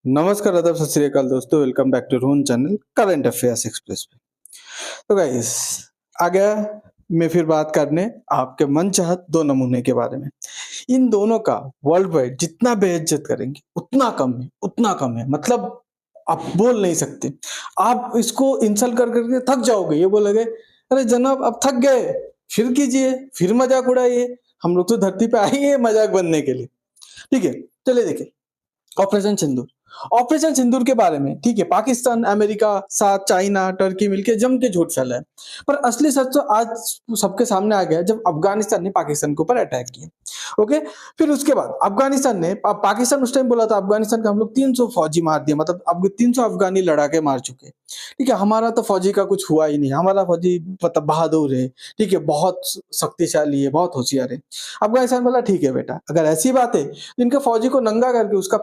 नमस्कार, आदाब, सत श्री अकाल दोस्तों। Welcome back to Rohan channel current affairs express पे। तो गाइस, आ गया मैं फिर बात करने आपके मनचाहत दो नमूने के बारे में। इन दोनों का वर्ल्ड वाइड जितना बेइज्जत करेंगे उतना कम है, उतना कम है। मतलब आप बोल नहीं सकते। आप इसको इंसल्ट कर करके थक जाओगे। ये बोलोगे अरे जनाब अब थक गए, फिर कीजिए, फिर मजाक उड़ाइए। हम लोग तो धरती पे आए हैं मजाक बनने के लिए। ठीक है, चलिए देखिए ऑपरेशन सिंदूर। ऑपरेशन सिंदूर के बारे में ठीक है, पाकिस्तान, अमेरिका, साथ चाइना, टर्की मिलके जम के झूठ फैलाए। पर असली सच तो आज सबके सामने आ गया जब अफगानिस्तान ने पाकिस्तान के ऊपर अटैक किया। ओके, फिर उसके बाद अफगानिस्तान ने पाकिस्तान उस टाइम बोला था अफगानिस्तान का हम लोग 300 फौजी मार दिया, मतलब अब 300 अफगानी लड़ाके मार चुके। ठीक है, हमारा तो फौजी का कुछ हुआ ही नहीं, हमारा फौजी मतलब बहादुर है, ठीक है, बहुत शक्तिशाली है, बहुत होशियार है। अफगानिस्तान बोला ठीक है बेटा, अगर ऐसी बात है तो इनके फौजी को नंगा करके उसका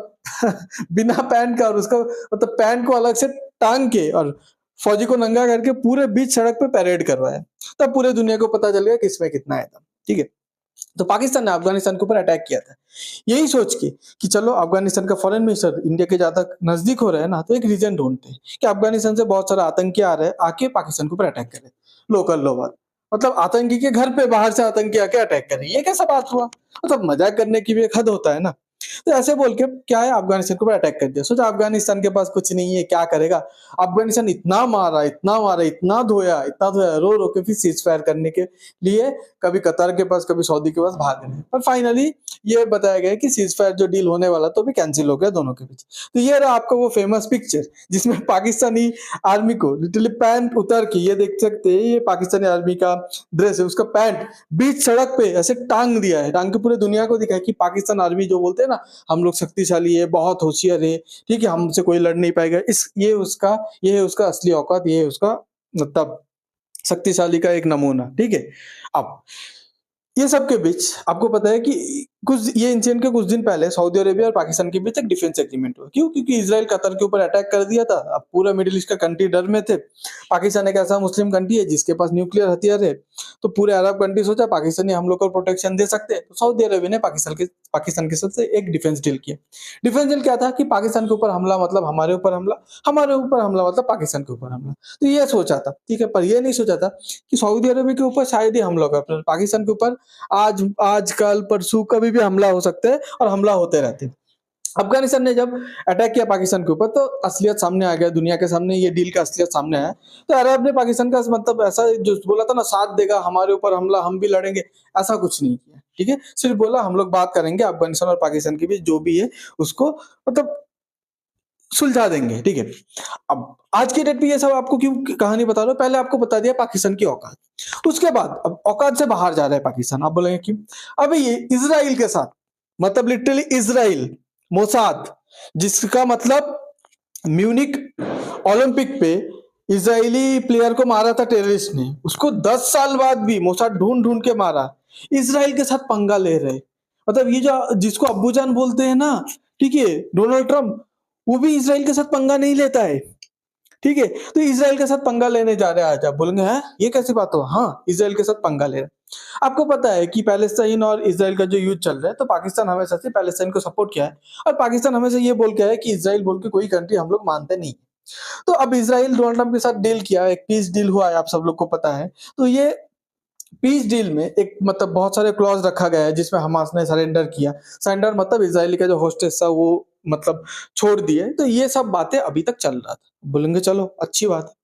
बिना पैंट का और उसका मतलब पैंट को अलग से टांग के और फौजी को नंगा करके पूरे बीच सड़क पे परेड करवाया। तब पूरे दुनिया को पता चल गया कि इसमें कितना है दम। ठीक है, तो पाकिस्तान ने अफगानिस्तान के ऊपर अटैक किया था यही सोच के कि चलो अफगानिस्तान का फॉरेन मिनिस्टर इंडिया के ज्यादा नजदीक हो रहा है ना, तो एक रीजन ढूंढते हैं कि अफगानिस्तान से बहुत सारा आतंकी आ रहे हैं, आके पाकिस्तान के ऊपर अटैक करे। लोकल लोग मतलब आतंकी के घर पे बाहर से आतंकी आके अटैक करे, ये कैसा बात हुआ? मतलब मजाक करने की भी एक हद होता है ना। तो ऐसे बोल के क्या है, अफगानिस्तान के ऊपर अटैक कर दिया। सोचा अफगानिस्तान के पास कुछ नहीं है, क्या करेगा। अफगानिस्तान इतना मारा, इतना मारा, इतना धोया, रो रो के फिर सीज फायर करने के लिए कभी कतर के पास कभी सऊदी के पास भाग रहे। पर फाइनली ये बताया गया कि सीज फायर जो डील होने वाला तो भी कैंसिल हो गया दोनों के बीच। तो ये रहा आपका वो फेमस पिक्चर जिसमें पाकिस्तानी आर्मी को लिटरली पैंट उतर के, ये देख सकते हैं, ये पाकिस्तानी आर्मी का ड्रेस है, उसका पैंट बीच सड़क पे ऐसे टांग दिया है, टांग के पूरे दुनिया को दिखाया कि पाकिस्तान आर्मी जो बोलते हैं ना हम लोग शक्तिशाली है, बहुत होशियार है, ठीक है, हमसे कोई लड़ नहीं पाएगा। इस ये है उसका असली औकात, ये है उसका मतलब शक्तिशाली का एक नमूना। ठीक है, अब ये सब के बीच आपको पता है कि कुछ ये इंसिडेंट के कुछ दिन पहले सऊदी अरेबिया और पाकिस्तान के बीच एक डिफेंस एग्रीमेंट हुआ। क्यों? क्योंकि इजराइल कतर के ऊपर अटैक कर दिया था। अब पूरा मिडिल ईस्ट का कंट्री डर में थे। पाकिस्तान एक ऐसा मुस्लिम कंट्री है जिसके पास न्यूक्लियर हथियार है, तो पूरे अरब कंट्री सोचा पाकिस्तानी हम लोग को प्रोटेक्शन दे सकते हैं, तो सऊदी अरेबिया ने पाकिस्तान के साथ एक डिफेंस डील किया। डिफेंस डील क्या था कि पाकिस्तान के ऊपर हमला मतलब हमारे ऊपर हमला, हमारे ऊपर हमला मतलब पाकिस्तान के ऊपर हमला। तो ये सोचा था, ठीक है, पर ये नहीं सोचा था कि सऊदी अरेबिया के ऊपर शायद ही हमला होगा, पाकिस्तान के ऊपर आज कल परसों कभी भी हमला हो सकता है और हमला होते रहते हैं। अफगानिस्तान ने जब अटैक किया पाकिस्तान के ऊपर तो असलियत सामने आ गया, दुनिया के सामने ये डील का असलियत सामने आया। तो अरब ने पाकिस्तान का मतलब ऐसा जो बोला था ना साथ देगा, हमारे ऊपर हमला हम भी लड़ेंगे, ऐसा कुछ नहीं किया। ठीक है, सिर्फ बोला हम लोग बात करेंगे अफगानिस्तान और पाकिस्तान के बीच जो भी है उसको मतलब सुलझा देंगे। ठीक है, अब आज के डेट पे ये सब आपको क्यों कहानी बता रहा हूं, पहले आपको बता दिया पाकिस्तान की औकात। उसके बाद अब औकात से बाहर जा रहा है पाकिस्तान। आप बोलेंगे क्यों? अबे ये इजराइल के साथ मतलब लिटरली इजराइल मोसाद, जिसका मतलब म्यूनिक ओलंपिक पे इजरायली प्लेयर को मारा था टेररिस्ट ने, उसको 10 साल बाद भी मोसाद ढूंढ ढूंढ के मारा। इजराइल के साथ पंगा ले रहे, मतलब ये जो जिसको अब्बूजान बोलते हैं ना, ठीक है, डोनाल्ड ट्रम्प, वो भी इजराइल के साथ पंगा नहीं लेता है। ठीक है, तो इजराइल के साथ पंगा लेने जा रहे हैं। आज आप बोलेंगे हैं ये कैसी बात हो? हाँ, इजराइल के साथ पंगा ले रहे हैं। आपको पता है कि पैलेस्टाइन और इजराइल का जो युद्ध चल रहा है, तो पाकिस्तान हमेशा से पैलेस्टाइन को सपोर्ट किया है और पाकिस्तान हमेशा ये बोल के है कि इजराइल बोल के कोई कंट्री हम लोग मानते नहीं। तो अब इजराइल डोनाल्ड ट्रम्प के साथ डील किया, एक पीस डील हुआ है, आप सब लोग को पता है। तो ये पीस डील में एक मतलब बहुत सारे क्लॉज रखा गया है जिसमें हमास ने सरेंडर किया। सरेंडर मतलब इजरायली का जो होस्टेस था वो मतलब छोड़ दिए। तो ये सब बातें अभी तक चल रहा था। बोलेंगे चलो अच्छी बात है,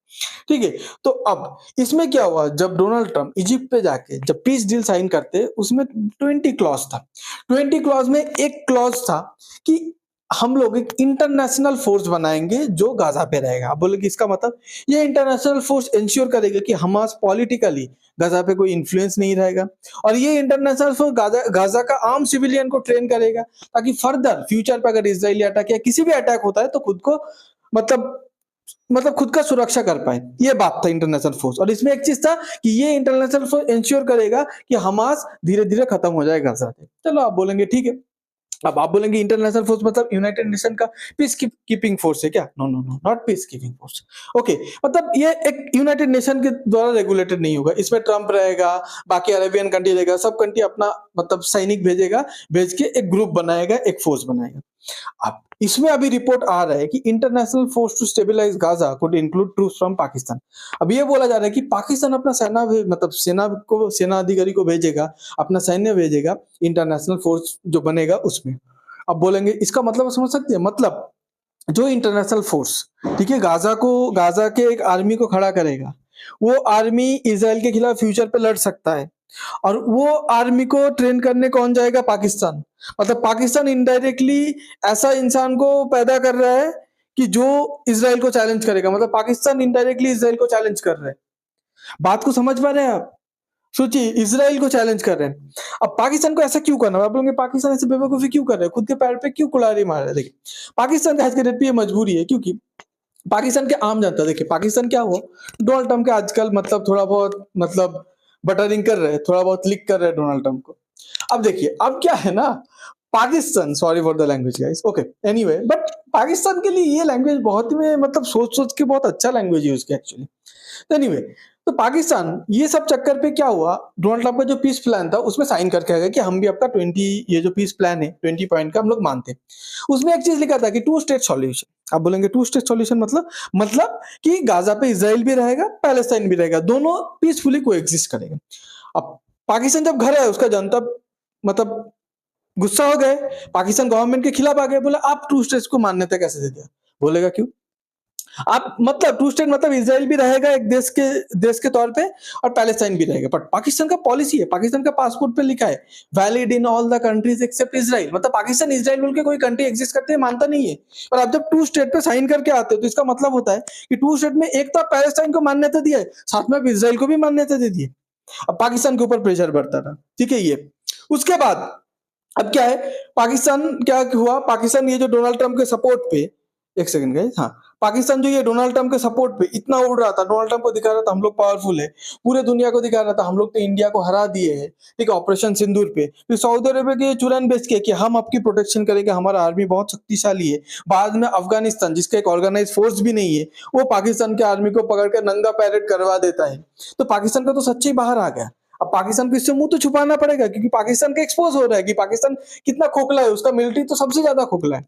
ठीक है। तो अब इसमें क्या हुआ, जब डोनाल्ड ट्रम्प इजिप्ट पे जाके जब पीस डील साइन करते उसमें 20 क्लॉज था। 20 क्लॉज में एक क्लॉज था कि हम लोग एक इंटरनेशनल फोर्स बनाएंगे जो गाजा पे रहेगा। आप बोले कि इसका मतलब ये इंटरनेशनल फोर्स इंश्योर करेगा कि हमास पॉलिटिकली गाजा पे कोई इन्फ्लुएंस नहीं रहेगा, और ये इंटरनेशनल फोर्स गाजा का आम सिविलियन को ट्रेन करेगा ताकि फर्दर फ्यूचर पे अगर इजरायली अटैक या किसी भी अटैक होता है तो खुद को मतलब खुद का सुरक्षा कर पाए। ये बात था इंटरनेशनल फोर्स। और इसमें एक चीज था कि ये इंटरनेशनल फोर्स इंश्योर करेगा कि हमास धीरे धीरे खत्म हो जाएगा गाजा पे। चलो आप बोलेंगे ठीक है। अब आप बोलेंगे इंटरनेशनल फोर्स मतलब यूनाइटेड नेशन का पीस कीपिंग फोर्स है क्या? No no no, not peace keeping force. Okay, मतलब ये एक यूनाइटेड नेशन के द्वारा रेगुलेटेड नहीं होगा। इसमें ट्रम्प रहेगा, बाकी अरेबियन कंट्री रहेगा, सब कंट्री अपना मतलब सैनिक भेजेगा, भेज के एक ग्रुप बनाएगा, एक फोर्स बनाएगा। अब इसमें अभी रिपोर्ट आ रहा है कि international force to stabilise Gaza could include troops from Pakistan. अब ये बोला जा रहा है कि पाकिस्तान अपना मतलब सेना अधिकारी को भेजेगा, अपना सैन्य भेजेगा इंटरनेशनल फोर्स जो बनेगा उसमें। अब बोलेंगे इसका मतलब समझ सकते हैं, मतलब जो इंटरनेशनल फोर्स, ठीक है, गाजा के एक आर्मी को खड़ा करेगा, वो आर्मी इजराइल के खिलाफ फ्यूचर पे लड़ सकता है, और वो आर्मी को ट्रेन करने कौन जाएगा? पाकिस्तान। मतलब पाकिस्तान इनडायरेक्टली ऐसा इंसान को पैदा कर रहा है कि जो इजराइल को चैलेंज करेगा, मतलब पाकिस्तान इनडायरेक्टली इजराइल को चैलेंज कर रहा है। बात को समझ पा रहे हैं आप? सोचिए, इजराइल को चैलेंज कर रहे हैं। अब पाकिस्तान को ऐसा क्यों करना है? आप लोग पाकिस्तान ऐसे बेवकूफी क्यों कर रहे हैं? खुद के पैर पे क्यों कुल्हाड़ी मार रहे हैं? देखिए, पाकिस्तान का आज के डेट पे ये मजबूरी है, क्योंकि पाकिस्तान के आम जनता, देखिए पाकिस्तान क्या हुआ, डोनाल्ड ट्रम्प के आजकल मतलब थोड़ा बहुत मतलब बटरिंग कर रहे हैं, थोड़ा बहुत लिक कर रहे हैं डोनाल्ड ट्रम्प को। अब देखिए, अब क्या है ना, Pakistan, sorry for the language guys, okay, anyway, but Pakistan के लिए ये लैंग्वेज बहुत ही में मतलब सोच सोच के बहुत अच्छा लैंग्वेज यूज किया एक्चुअली। एनीवे, तो पाकिस्तान ये सब चक्कर पे क्या हुआ, डोनाल्ड ट्रम्प का जो पीस प्लान था उसमें साइन करके आ गया कि हम भी आपका 20, ये जो पीस प्लान है 20 पॉइंट का हम लोग मानते हैं। उसमें एक चीज लिखा था कि 2 स्टेट सॉल्यूशन। आप बोलेंगे 2 स्टेट सॉल्यूशन मतलब कि गाजा पे इसराइल भी रहेगा, पैलेस्टाइन भी रहेगा, दोनों पीसफुली कोएग्जिस्ट करेगा। अब पाकिस्तान जब घर है, उसका जनता मतलब गुस्सा हो गए, पाकिस्तान गवर्नमेंट के खिलाफ आ गए, बोले आप 2 स्टेट्स को मान्यता कैसे दे दिया? बोलेगा क्यों? आप मतलब 2 स्टेट मतलब इसराइल भी रहेगा एक देश के तौर पे, और पैलेस्टाइन भी रहेगा, बट पाकिस्तान का पॉलिसी है, पाकिस्तान का पासपोर्ट पे लिखा है valid in all the countries except Israel, मतलब पाकिस्तान इसराइल बोल के कोई कंट्री एग्जिस्ट करते हैं मानता नहीं है। और आप जब 2 स्टेट पे साइन करके आते हो तो इसका मतलब होता है कि 2 स्टेट में एक तो पैलेस्टाइन को मान्यता दिया है, साथ में अब इसराइल को भी मान्यता दे दी है। अब पाकिस्तान के ऊपर प्रेशर बढ़ता था, ठीक है ये। उसके बाद अब क्या है, पाकिस्तान क्या हुआ, पाकिस्तान ये जो डोनाल्ड ट्रम्प के सपोर्ट पे, एक सेकंड गाइस, हाँ, पाकिस्तान जो ये डोनाल्ड ट्रम्प के सपोर्ट पे इतना उड़ रहा था, डोनाल्ड ट्रम्प को दिखा रहा था हम लोग पावरफुल है, पूरे दुनिया को दिखा रहा था हम लोग तो इंडिया को हरा दिए हैं, ठीक है, ऑपरेशन सिंदूर पे, फिर सऊदी अरेबिया के चुरान बेच के कि हम आपकी प्रोटेक्शन करेंगे, हमारा आर्मी बहुत शक्तिशाली है। बाद में अफगानिस्तान, जिसका एक ऑर्गेनाइज फोर्स भी नहीं है, वो पाकिस्तान के आर्मी को पकड़ कर नंगा पैरेड करवा देता है। तो पाकिस्तान का तो सच्ची बाहर आ गया। अब पाकिस्तान को इससे मुंह तो छुपाना पड़ेगा, क्योंकि पाकिस्तान का एक्सपोज हो रहा है कि पाकिस्तान कितना खोखला है, उसका मिलिट्री तो सबसे ज्यादा खोखला है।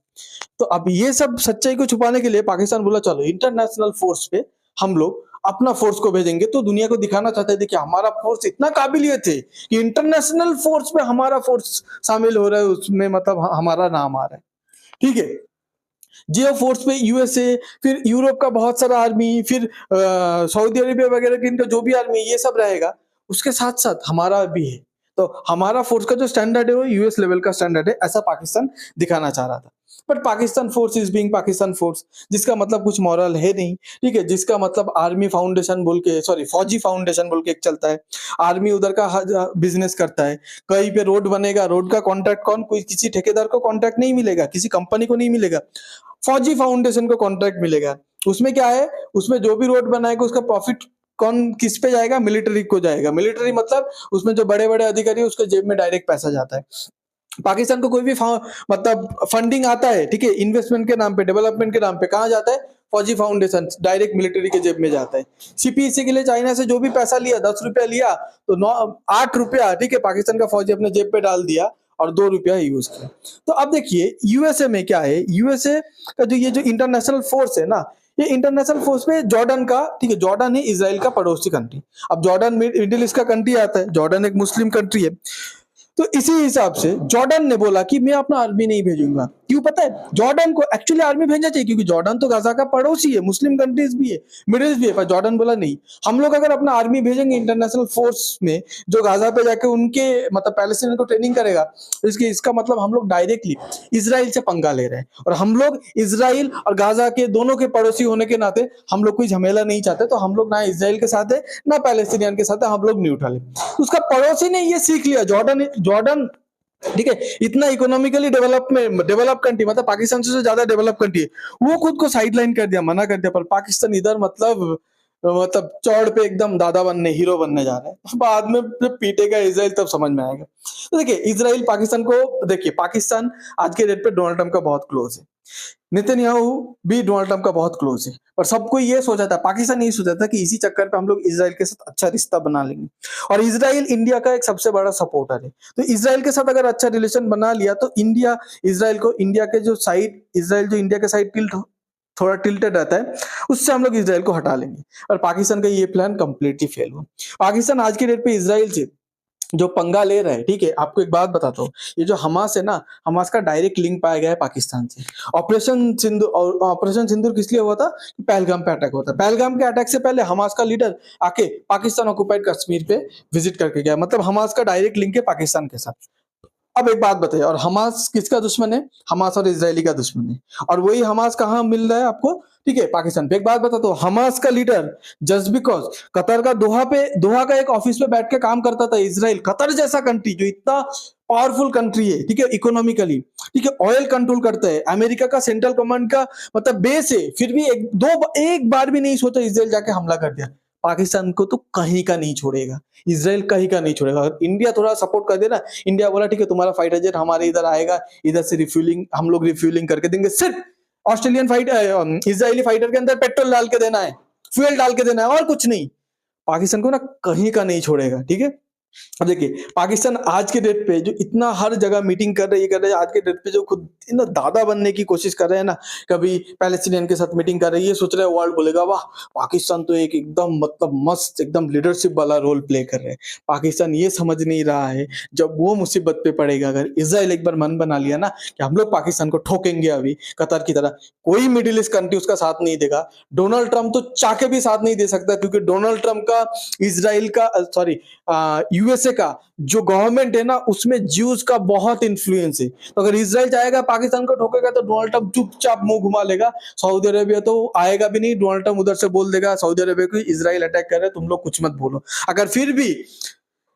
तो अब ये सब सच्चाई को छुपाने के लिए पाकिस्तान बोला चलो इंटरनेशनल फोर्स पे हम लोग अपना फोर्स को भेजेंगे, तो दुनिया को दिखाना चाहते थे कि हमारा फोर्स इतना काबिलियत है कि इंटरनेशनल फोर्स पे हमारा फोर्स शामिल हो रहा है, उसमें मतलब हमारा नाम आ रहा है, ठीक है। जियो फोर्स पे यूएसए, फिर यूरोप का बहुत सारा आर्मी, फिर सऊदी अरेबिया वगैरह की इनका जो भी आर्मी, ये सब रहेगा, उसके साथ साथ हमारा भी है। तो हमारा फोर्स का जो स्टैंडर्ड है वो यूएस लेवल का स्टैंडर्ड है, ऐसा पाकिस्तान दिखाना चाह रहा था। But Pakistan force is being Pakistan force, जिसका मतलब कुछ मॉरल है नहीं, ठीक है, जिसका मतलब आर्मी फाउंडेशन बोल के, सॉरी फौजी फाउंडेशन बोल के एक चलता है, आर्मी उधर का बिजनेस करता है। कहीं पे रोड बनेगा, रोड का कॉन्ट्रैक्ट कौन, कोई किसी ठेकेदार को कॉन्ट्रैक्ट नहीं मिलेगा, किसी कंपनी को नहीं मिलेगा, फौजी फाउंडेशन को कॉन्ट्रैक्ट मिलेगा। उसमें क्या है, उसमें जो भी रोड बनाएगा उसका प्रॉफिट कौन किस पे जाएगा? मिलिट्री को जाएगा। मिलिट्री मतलब उसमें जो बड़े बड़े अधिकारी है उसके जेब में डायरेक्ट पैसा जाता है। पाकिस्तान को कोई भी मतलब फंडिंग आता है, ठीक है, इन्वेस्टमेंट के नाम पे, डेवलपमेंट के नाम पे, कहाँ जाता है? फौजी फाउंडेशन, डायरेक्ट मिलिट्री के जेब में जाता है। सीपीईसी के लिए चाइना से जो भी पैसा लिया, 10 रुपया लिया तो 8 रुपया, ठीक है, पाकिस्तान का फौजी अपने जेब पे डाल दिया और 2 रुपया यूज किया। तो अब देखिए यूएसए में क्या है, यूएसए का जो ये जो इंटरनेशनल फोर्स है ना, ये इंटरनेशनल फोर्स में जॉर्डन का, ठीक है, जॉर्डन है इसराइल का पड़ोसी कंट्री। अब जॉर्डन मिडिल ईस्ट का कंट्री आता है, जॉर्डन एक मुस्लिम कंट्री है। तो इसी हिसाब से जॉर्डन ने बोला कि मैं अपना आर्मी नहीं भेजूंगा। क्यों पता है? जॉर्डन को एक्चुअली आर्मी भेजना चाहिए, क्योंकि जॉर्डन तो गाजा का पड़ोसी है, मुस्लिम कंट्रीज भी है, मिडिल ईस्ट भी है, पर जॉर्डन बोला नहीं, हम लोग अगर अपना आर्मी भेजेंगे इंटरनेशनल फोर्स में जो गाजा पे जाके उनके मतलब पैलेस्टीनियन को ट्रेनिंग करेगा, इसका मतलब हम लोग डायरेक्टली इसराइल से पंगा ले रहे हैं। और हम लोग इसराइल और गाजा के दोनों के पड़ोसी होने के नाते हम लोग कोई झमेला नहीं चाहते, तो हम लोग ना इसराइल के साथ है ना पैलेस्टीनियन के साथ है, हम लोग न्यूट्रल है। उसका पड़ोसी ने ये सीख लिया, जॉर्डन, ठीक है, इतना इकोनॉमिकली डेवलप कंट्री, मतलब पाकिस्तान से ज्यादा डेवलप कंट्री है, वो खुद को साइडलाइन कर दिया, मना कर दिया। पर पाकिस्तान इधर मतलब मतलब चौड़ पे एकदम दादा बनने, हीरो बनने जा रहा है। बाद में जब पीटेगा इज़राइल तब समझ में आएगा। तो देखिए इज़राइल पाकिस्तान को, देखिए पाकिस्तान आज के डेट पे डोनाल्ड ट्रम्प का बहुत क्लोज़ है। नेतन्याहू भी डोनाल्ड ट्रम्प का बहुत क्लोज़ है। और सबको ये सोचा था, पाकिस्तान यही सोचा था कि इसी चक्कर पे हम लोग इज़राइल के साथ अच्छा रिश्ता बना लेंगे। और इज़राइल इंडिया का एक सबसे बड़ा सपोर्टर है। तो इज़राइल के साथ अगर अच्छा रिलेशन बना लिया तो इंडिया इज़राइल को, इंडिया के जो साइड, इज़राइल जो इंडिया के साइड थोड़ा टिल्टेड रहता है, उससे हम लोग इज़राइल को हटा लेंगे। और पाकिस्तान का ये प्लान कंप्लीटली फेल हुआ। पाकिस्तान आज की डेट पे इज़राइल से जो पंगा ले रहा है, ठीक है? आपको एक बात बताता हूँ, ये जो हमास है ना, हमास का डायरेक्ट लिंक पाया गया है पाकिस्तान से। ऑपरेशन सिंदूर किस लिए हुआ था? पहलगाम पे अटैक हुआ था। पहलगाम के अटैक से पहले हमास का लीडर आके पाकिस्तान ऑक्युपाइड कश्मीर पे विजिट करके गया। मतलब हमास का डायरेक्ट लिंक है पाकिस्तान के साथ। अब एक बात बताइए, और हमास किसका दुश्मन है? हमास और इजरायली का दुश्मन है। और वही हमास कहाँ मिल रहा है आपको? ठीक है, पाकिस्तान पे। एक बात बताता हूँ, हमास का लीडर जस्ट बिकॉज कतर का दोहा का एक ऑफिस पे बैठ के काम करता था। इजराइल, कतर जैसा कंट्री जो इतना पावरफुल कंट्री है, ठीक है, इकोनॉमिकली, ठीक है, ऑयल कंट्रोल करता है, अमेरिका का सेंट्रल कमांड का मतलब बेस है, फिर भी एक बार भी नहीं सोचा इजराइल जाके हमला कर दिया। पाकिस्तान को तो कहीं का नहीं छोड़ेगा, इजराइल कहीं का नहीं छोड़ेगा। अगर इंडिया थोड़ा सपोर्ट कर देना, इंडिया बोला ठीक है तुम्हारा फाइटर जेट हमारे इधर आएगा, इधर से रिफ्यूलिंग हम लोग रिफ्यूलिंग करके देंगे। सिर्फ ऑस्ट्रेलियन फाइटर, इजरायली फाइटर के अंदर पेट्रोल डाल के देना है, फ्यूल डाल के देना है, और कुछ नहीं। पाकिस्तान को ना कहीं का नहीं छोड़ेगा, ठीक है। अब देखिए पाकिस्तान आज के डेट पे जो इतना हर जगह मीटिंग कर रही है, आज के डेट पे जो खुद ना दादा बनने की कोशिश कर रहे हैं ना, कभी पैलेस्टीनियन के साथ मीटिंग कर रही है, ये सोच रहे हैं वर्ल्ड बोलेगा वाह पाकिस्तान तो एक एकदम मतलब मस्त एकदम लीडरशिप वाला रोल प्ले कर रहे हैं। पाकिस्तान ये समझ नहीं रहा है जब वो मुसीबत पे पड़ेगा, अगर इजराइल एक बार मन बना लिया ना कि हम लोग पाकिस्तान को ठोकेंगे, अभी कतर की तरह कोई मिडिल ईस्ट कंट्री उसका साथ नहीं देगा। डोनाल्ड ट्रंप तो चाके भी साथ नहीं दे सकता, क्योंकि डोनाल्ड ट्रंप का इजराइल का सॉरी यूएसए का जो गवर्नमेंट है ना, उसमें ज्यूज का बहुत इन्फ्लुएंस है। तो अगर इजराइल जाएगा पाकिस्तान को ठोकेगा तो डोनाल्ड ट्रंप चुपचाप मुंह घुमा लेगा। सऊदी अरेबिया तो आएगा भी नहीं, डोनाल्ड ट्रंप उधर से बोल देगा सऊदी अरेबिया को इजराइल अटैक कर रहे हैं, तुम लोग कुछ मत बोलो। अगर फिर भी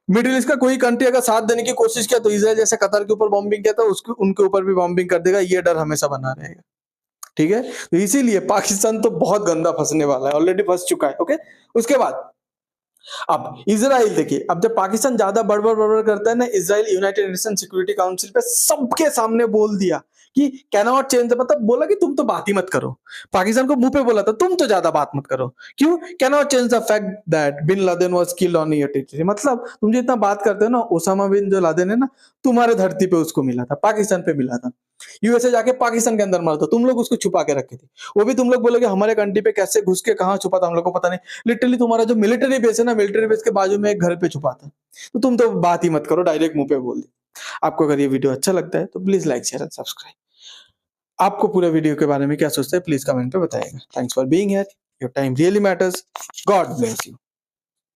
मिडिल ईस्ट का कोई कंट्री अगर साथ देने की कोशिश किया तो इजराइल जैसे कतर के ऊपर बॉम्बिंग किया था उसके उनके ऊपर भी बॉम्बिंग कर देगा, ये डर हमेशा बना रहेगा, ठीक है। तो इसीलिए पाकिस्तान तो बहुत गंदा फंसने वाला है, ऑलरेडी फंस चुका है। ओके, उसके बाद अब इजराइल देखिए, अब जब पाकिस्तान ज्यादा बड़बड़ करता है ना, Israel United nation security council पे सबके सामने बोल दिया कि कैन नॉट चेंज, मतलब बोला कि तुम तो बात ही मत करो। पाकिस्तान को मुंह पे बोला था तुम तो ज्यादा बात मत करो। क्यों? Can not change the fact that bin Laden was killed on your territory. मतलब तुम जो इतना बात करते हो ना, ओसामा बिन जो लादेन है ना, तुम्हारे धरती पे उसको मिला था, पाकिस्तान पे मिला था। यूएसए जाके पाकिस्तान के अंदर मारा था, तुम लोग उसको छुपा के रखे थे। वो भी तुम लोग बोलोगे हमारे कंट्री पे कैसे घुस के कहां छुपा था हम लोग को पता नहीं। लिटरली तुम्हारा जो मिलिट्री बेस है ना, मिलिट्री बेस के बाजू में एक घर पे छुपा था। तो तुम तो बात ही मत करो, डायरेक्ट मुंह पे बोल दे। आपको अगर ये वीडियो अच्छा लगता है तो please like share and subscribe. आपको पूरे वीडियो के बारे में क्या सोचते हैं प्लीज कमेंट पे बताइएगा। Thanks for being here, your time really matters. God bless you.